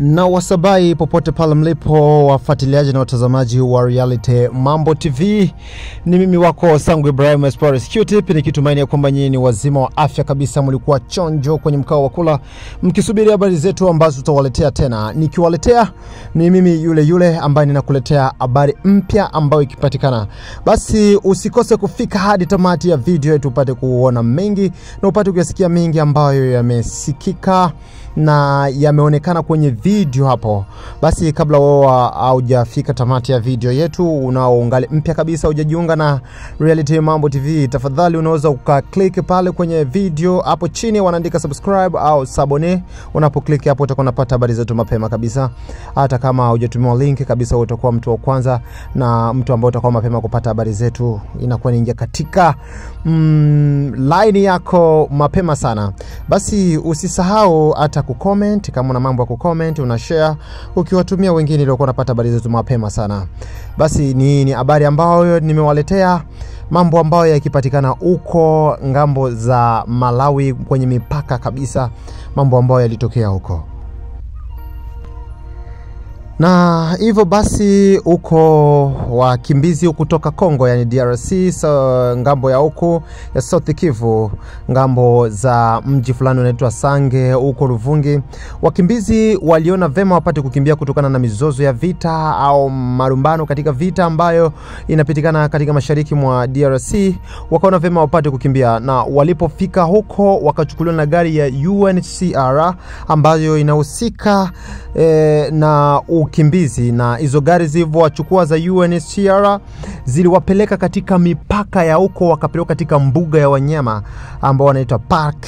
Na wasabai popote pale mlipo wafuatiliaji na watazamaji wa Reality Mambo TV, ni mimi wako Sangu Ibrahim Esporis Q-Tip, nikitumaini kwamba nyinyi ni wazima wa afya kabisa, mlikuwa chonjo kwenye mkao wa kula mkisubiri habari zetu ambazo tutawaletea tena. Nikiwaletea ni mimi yule ambaye ninakuletea habari mpya ambayo ikipatikana. Basi usikose kufika hadi tamati ya video yetu upate kuona mengi na upate kuyasikia mengi ambayo yamesikika na yameonekana kwenye video hapo. Basi kabla wewe haujafika tamati ya video yetu, unaoangalia mpya kabisa hujajiunga na Reality Mambo TV, tafadhali unaweza ukaklik pale kwenye video hapo chini wanaandika subscribe au sabone. Unapoklik hapo utakuwa unapata habari zetu mapema kabisa. Hata kama hujatumiwa link kabisa, utakuwa mtu wa kwanza na mtu ambaye utakuwa mapema kupata habari zetu. Inakuwa ingia katika line yako mapema sana. Basi usisahau hata kucomment, kama una mambo ya kucomment una share ukiwatumia wengine ili wanapata habari zetu mapema sana. Basi ni habari ambayo nimewaletea, mambo ambayo yakipatikana huko ngambo za Malawi kwenye mipaka kabisa, mambo ambayo yalitokea huko. Na hivyo basi huko wakimbizi kutoka Kongo, yani DRC, ngambo ya huko ya South Kivu, ngambo za mji fulani unaitwa Sange huko Ruvungi, wakimbizi waliona vema wapate kukimbia kutokana na mizozo ya vita au marumbano katika vita ambayo inapitikana katika mashariki mwa DRC. Wakaona vema wapate kukimbia, na walipofika huko wakachukuliwa na gari ya UNHCR ambayo inahusika na ukimbizi, na hizo gari zilizowachukua za UNHCR ziliwapeleka katika mipaka ya huko, wakapeleka katika mbuga ya wanyama ambao wanaitwa park.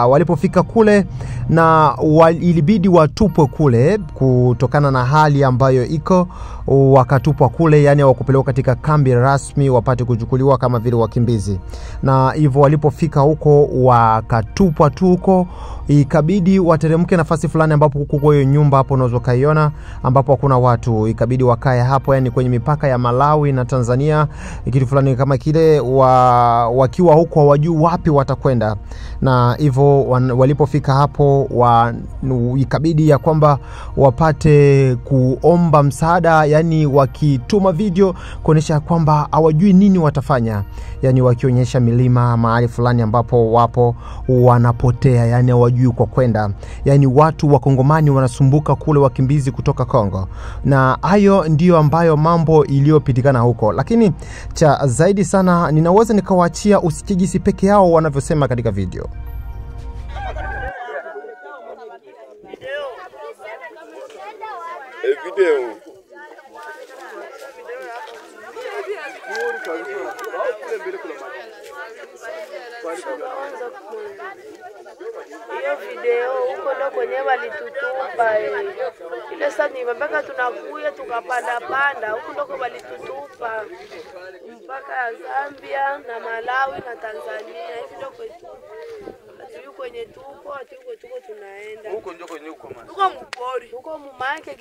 Walipofika kule na ilibidi watupwe kule kutokana na hali ambayo iko, wakatupwa kule, yani wakupelekwa katika kambi rasmi wapate kuchukuliwa kama vile wakimbizi. Na hivyo walipofika huko wakatupwa tu huko, ikabidi wateremke nafasi fulani ambapo kuko hiyo nyumba hapo unaweza kaiona ambapo hakuna watu, ikabidi wakae hapo, yani kwenye mipaka ya Malawi na Tanzania, kitu fulani kama kile, wakiwa huko hawajui wapi watakwenda. Na hivyo walipofika hapo ikabidi ya kwamba wapate kuomba msaada, yani wakituma video kuonesha kwamba hawajui nini watafanya, yani wakionyesha milima mahali fulani ambapo wapo wanapotea, yani hawajui kwa kwenda. Yani watu wa Kongomani wanasumbuka kule, wakimbizi kutoka Kongo. Na hayo ndio ambayo mambo iliyopitikana huko. Lakini cha zaidi sana ninaweza nikawaachia usikigisi peke yao wanavyosema katika video. Hiyo video huko ndo kwenye walitutupa ile sasa ni mpaka tunakuya tukapanda huko ndo walitutupa mpaka Zambia na Malawi na Tanzania. Hivi ndo kwetu kwenye tuko tunaenda huko ndio kwenye huko man, huko mpori huko mumake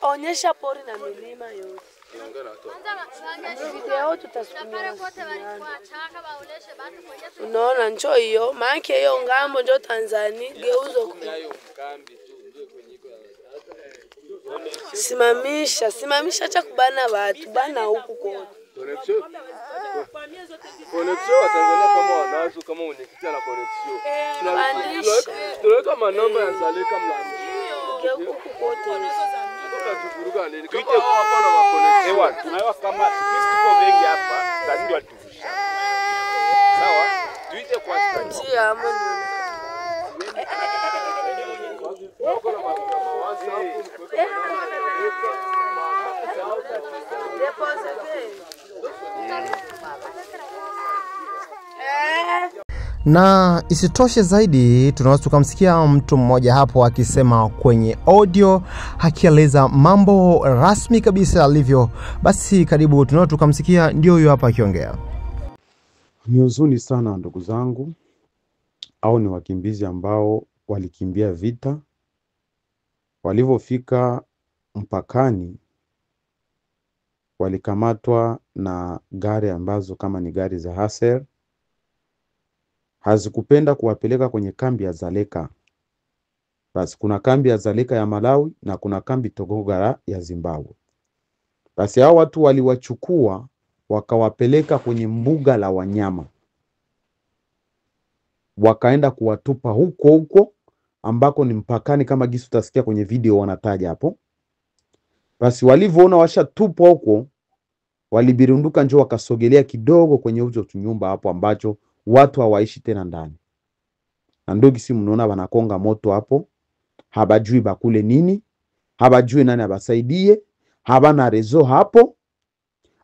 onyesha pori na milima yote. Video tutasukumia. Unaona njo hiyo, maana hiyo ngambo ndio Tanzania, geuzo simamisha cha kubana watu bana huku kote. Connection wa Tanzania kama wanazo, kama unikita na connection tunaweka manamba ya Zaleka mlani huku kote. Tunachukuruka nini kama hapa na connection ewa tunaiwa kama tuko wengi hapa lazima watuvusha. Sawa, tuite kwa stage ndio amani. Na isitoshe zaidi, tunaweza tukamsikia mtu mmoja hapo akisema kwenye audio, akieleza mambo rasmi kabisa alivyo. Basi karibu tunaweza tukamsikia, ndio huyo hapa akiongea. Ni huzuni sana ndugu zangu, au ni wakimbizi ambao walikimbia vita, walivofika mpakani walikamatwa na gari ambazo kama ni gari za Haser, hazikupenda kuwapeleka kwenye kambi ya Zaleka. Basi kuna kambi ya Dzaleka ya Malawi na kuna kambi Togogara ya Zimbabwe. Basi hao watu waliwachukua wakawapeleka kwenye mbuga la wanyama. Wakaenda kuwatupa huko ambako ni mpakani kama gisi utasikia kwenye video wanataja hapo. Basi walivyoona washatupwa huko, walibirunduka njoo wakasogelea kidogo kwenye hizo nyumba hapo ambacho watu hawaishi tena ndani. Na ndio gisi mnaona wanakonga moto hapo. Habajui bakule nini, habajui nani abasaidie, habana rezo hapo.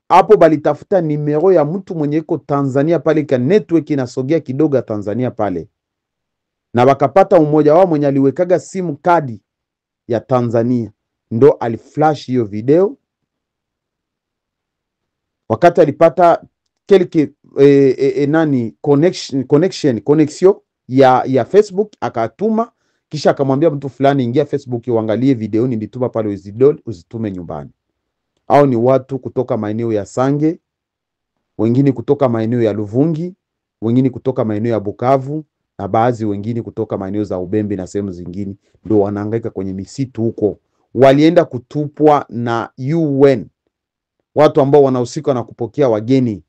Hapo balitafuta nimero ya mtu mwenye iko Tanzania pale, ka network inasogea kidogo ya Tanzania pale. Na wakapata mmoja wao mwenye aliwekaga simu kadi ya Tanzania. Ndo aliflash hiyo video. Wakati alipata connection ya Facebook, akatuma, kisha akamwambia mtu fulani ingia Facebook uangalie video nilituma pale, uzitume nyumbani. Hao ni watu kutoka maeneo ya Sange, wengine kutoka maeneo ya Luvungi, wengine kutoka maeneo ya Bukavu, na baadhi wengine kutoka maeneo za Ubembe na sehemu zingine, ndio wanahangaika kwenye misitu huko. Walienda kutupwa na UN, watu ambao wanahusika na kupokea wageni.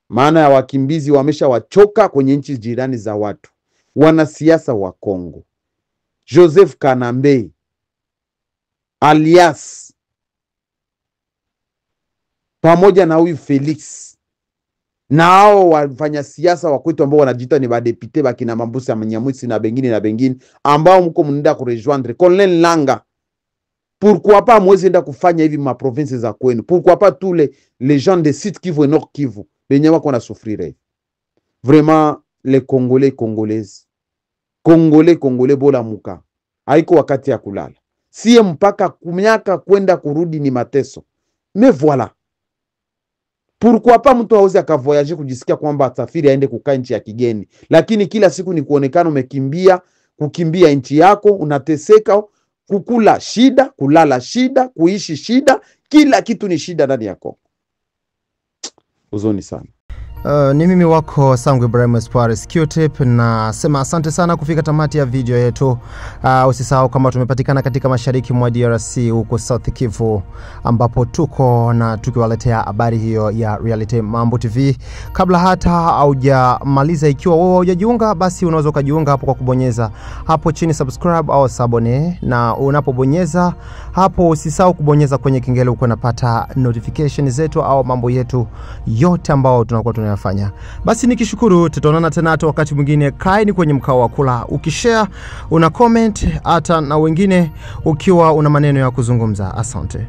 Maana ya wakimbizi wameshawachoka kwenye nchi jirani za watu. Wanasiasa wa Kongo, Joseph Kanambe alias pamoja na huyu Felix, na hao wafanya siasa wa kwetu ambao wanajiita ni badepite bakina Mambusa Manyamwisi na bengine ambao mko mnenda kurejoindre Colonel Langa. Pourquoi pas mwezi enda kufanya hivi ma provinces za kwenu? Pourquoi pas tous les gens de Sud Kivu et Nord Kivu benye wako na souffrir? Vraiment les Congolais Congolaises, Congolais bola muka. Haiko wakati ya kulala. Sie mpaka miaka kwenda kurudi ni mateso. Mais voilà. Pourquoi pas mtu hawezi akavoyager kujisikia kwamba atasafiri aende kukaa nchi ya kigeni, lakini kila siku ni kuonekana umekimbia, kukimbia nchi yako, unateseka, kukula shida, kulala shida, kuishi shida, kila kitu ni shida ndani yako. Uzoni sana. Ni mimi wako Sangwe Ibrahim Espoir Q-Tip, na sema asante sana kufika tamati ya video yetu. Usisahau kama tumepatikana katika mashariki mwa DRC huko South Kivu, ambapo tuko na tukiwaletea habari hiyo ya Reality Mambo TV. Kabla hata haujamaliza, ikiwa wewe hujajiunga, basi unaweza kujiunga hapo kwa kubonyeza hapo chini subscribe au sabone, na unapobonyeza hapo usisahau kubonyeza kwenye kengele uko unapata notification zetu au mambo yetu yote ambao tunakuwa tunayafanya. Basi nikishukuru, tutaonana tena wakati mwingine. Kaeni kwenye mkao wa kula, ukishare, una comment hata na wengine ukiwa una maneno ya kuzungumza. Asante.